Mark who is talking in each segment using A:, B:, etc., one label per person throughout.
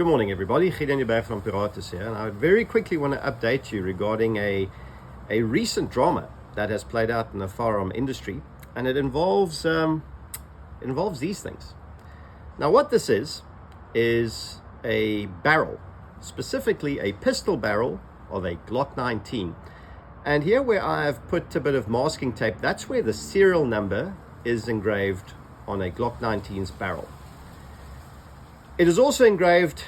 A: Good morning, everybody. Gideon Jubber from Pirates here, and I very quickly want to update you regarding a recent drama that has played out in the firearm industry, and it involves these things. Now, what this is a barrel, specifically a pistol barrel of a Glock 19. And here where I have put a bit of masking tape, that's where the serial number is engraved on a Glock 19's barrel. It is also engraved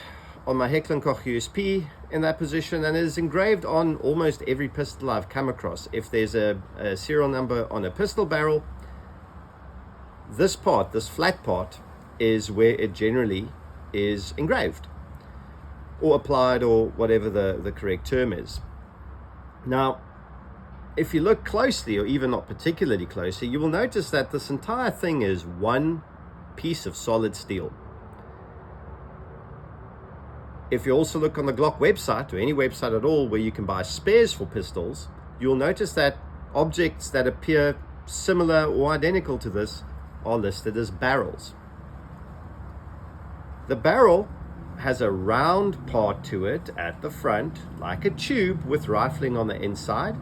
A: on my Heckler & Koch USP in that position, and it is engraved on almost every pistol I've come across. If there's a serial number on a pistol barrel, this part, this flat part, is where it generally is engraved or applied, or whatever the correct term is. Now, if you look closely, or even not particularly closely, you will notice that this entire thing is one piece of solid steel. If you also look on the Glock website, or any website at all where you can buy spares for pistols, you'll notice that objects that appear similar or identical to this are listed as barrels. The barrel has a round part to it at the front, like a tube with rifling on the inside,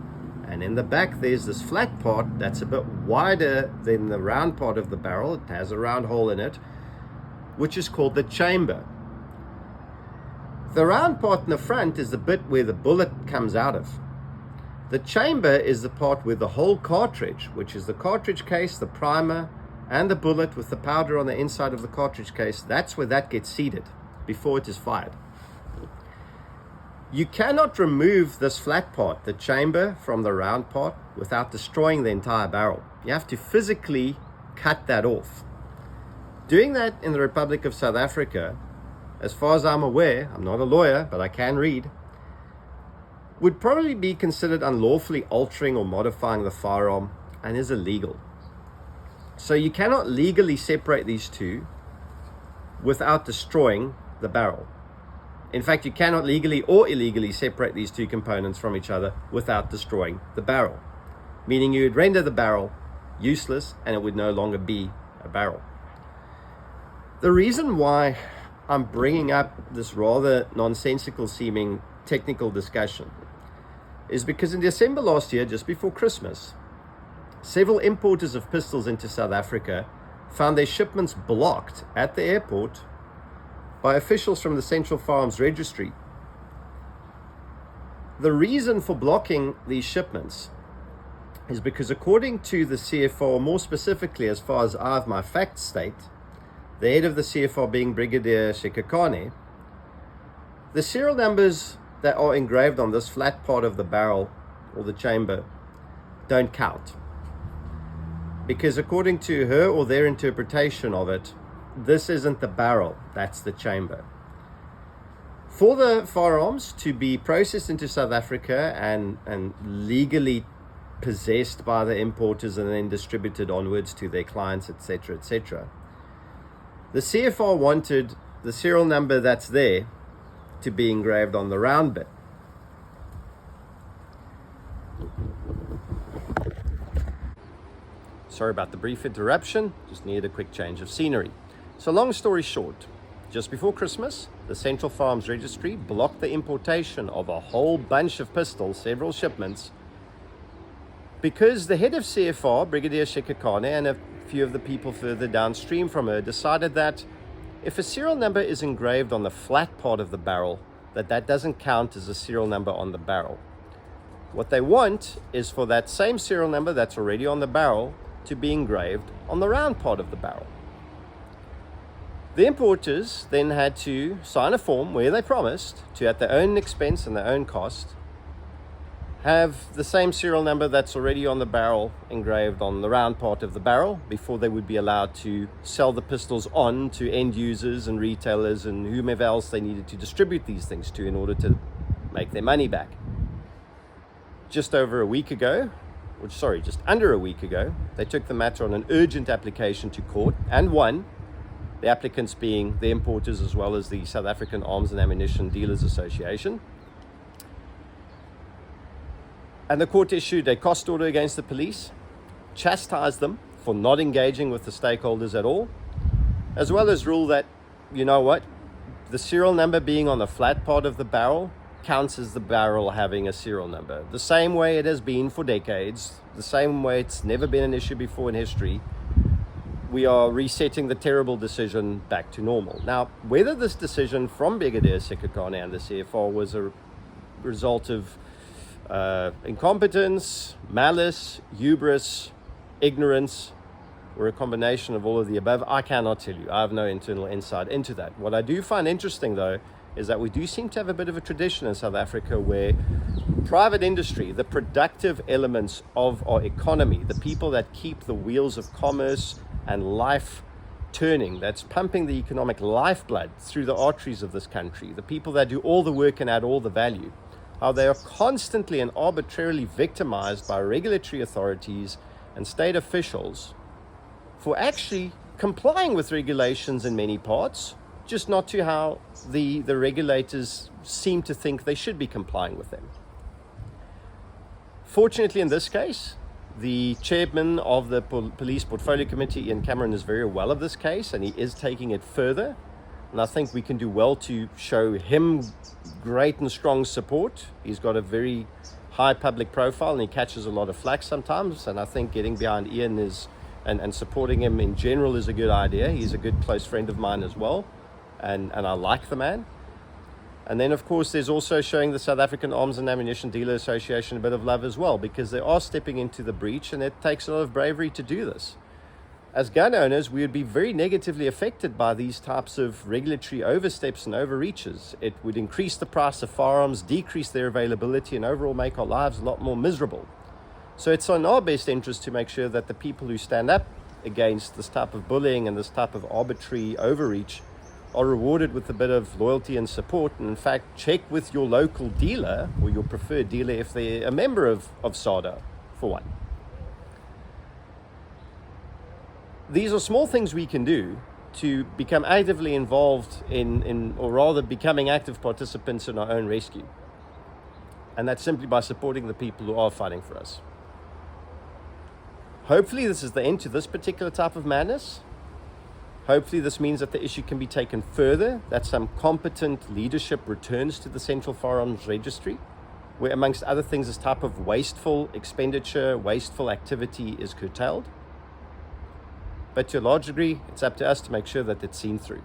A: and in the back there's this flat part that's a bit wider than the round part of the barrel. It has a round hole in it, which is called the chamber. The round part in the front is the bit where the bullet comes out of. The chamber is the part where the whole cartridge, which is the cartridge case, the primer, and the bullet with the powder on the inside of the cartridge case, that's where that gets seated before it is fired. You cannot remove this flat part, the chamber, from the round part without destroying the entire barrel. You have to physically cut that off. Doing that in the Republic of South Africa, as far as I'm aware, I'm not a lawyer, but I can read, would probably be considered unlawfully altering or modifying the firearm and is illegal. So you cannot legally separate these two without destroying the barrel. In fact, you cannot legally or illegally separate these two components from each other without destroying the barrel, meaning you would render the barrel useless and it would no longer be a barrel. The reason why I'm bringing up this rather nonsensical seeming technical discussion is because in December last year, just before Christmas, several importers of pistols into South Africa found their shipments blocked at the airport by officials from the Central Firearms Registry. The reason for blocking these shipments is because, according to the CFR, more specifically as far as I have my facts state, the head of the CFR being Brigadier Shekakane, the serial numbers that are engraved on this flat part of the barrel or the chamber don't count. Because according to her or their interpretation of it, this isn't the barrel, that's the chamber. For the firearms to be processed into South Africa and legally possessed by the importers and then distributed onwards to their clients, etc., etc., the CFR wanted the serial number that's there to be engraved on the round bit. Sorry about the brief interruption, just needed a quick change of scenery. So long story short, just before Christmas, the Central Firearms Registry blocked the importation of a whole bunch of pistols, several shipments, because the head of CFR, Brigadier Shekakane, and a few of the people further downstream from her decided that if a serial number is engraved on the flat part of the barrel, that doesn't count as a serial number on the barrel. What they want is for that same serial number that's already on the barrel to be engraved on the round part of the barrel. The importers then had to sign a form where they promised to, at their own expense and their own cost, have the same serial number that's already on the barrel engraved on the round part of the barrel before they would be allowed to sell the pistols on to end users and retailers and whomever else they needed to distribute these things to in order to make their money back. Just under a week ago, they took the matter on an urgent application to court and won, the applicants being the importers as well as the South African Arms and Ammunition Dealers Association. And the court issued a cost order against the police, chastised them for not engaging with the stakeholders at all, as well as rule that, you know what, the serial number being on the flat part of the barrel counts as the barrel having a serial number. The same way it has been for decades, the same way it's never been an issue before in history. We are resetting the terrible decision back to normal. Now, whether this decision from Brigadier Sekakane and the CFR was a result of incompetence, malice, hubris, ignorance, or a combination of all of the above, I cannot tell you. I have no internal insight into that. What I do find interesting, though, is that we do seem to have a bit of a tradition in South Africa where private industry, the productive elements of our economy, the people that keep the wheels of commerce and life turning, that's pumping the economic lifeblood through the arteries of this country, the people that do all the work and add all the value, how they are constantly and arbitrarily victimized by regulatory authorities and state officials for actually complying with regulations in many parts, just not to how the regulators seem to think they should be complying with them. Fortunately, in this case, the chairman of the Police Portfolio Committee, Ian Cameron, is very aware of this case, and he is taking it further. And I think we can do well to show him great and strong support. He's got a very high public profile, and he catches a lot of flack sometimes. And I think getting behind Ian and supporting him in general is a good idea. He's a good close friend of mine as well. And I like the man. And then, of course, there's also showing the South African Arms and Ammunition Dealer Association a bit of love as well, because they are stepping into the breach, and it takes a lot of bravery to do this. As gun owners, we would be very negatively affected by these types of regulatory oversteps and overreaches. It would increase the price of firearms, decrease their availability, and overall make our lives a lot more miserable. So it's in our best interest to make sure that the people who stand up against this type of bullying and this type of arbitrary overreach are rewarded with a bit of loyalty and support. And in fact, check with your local dealer or your preferred dealer if they're a member of SADA, for one. These are small things we can do to become actively involved in or rather becoming active participants in our own rescue. And that's simply by supporting the people who are fighting for us. Hopefully this is the end to this particular type of madness. Hopefully this means that the issue can be taken further, that some competent leadership returns to the Central Firearms Registry, where amongst other things this type of wasteful expenditure, wasteful activity is curtailed. But to a large degree, it's up to us to make sure that it's seen through.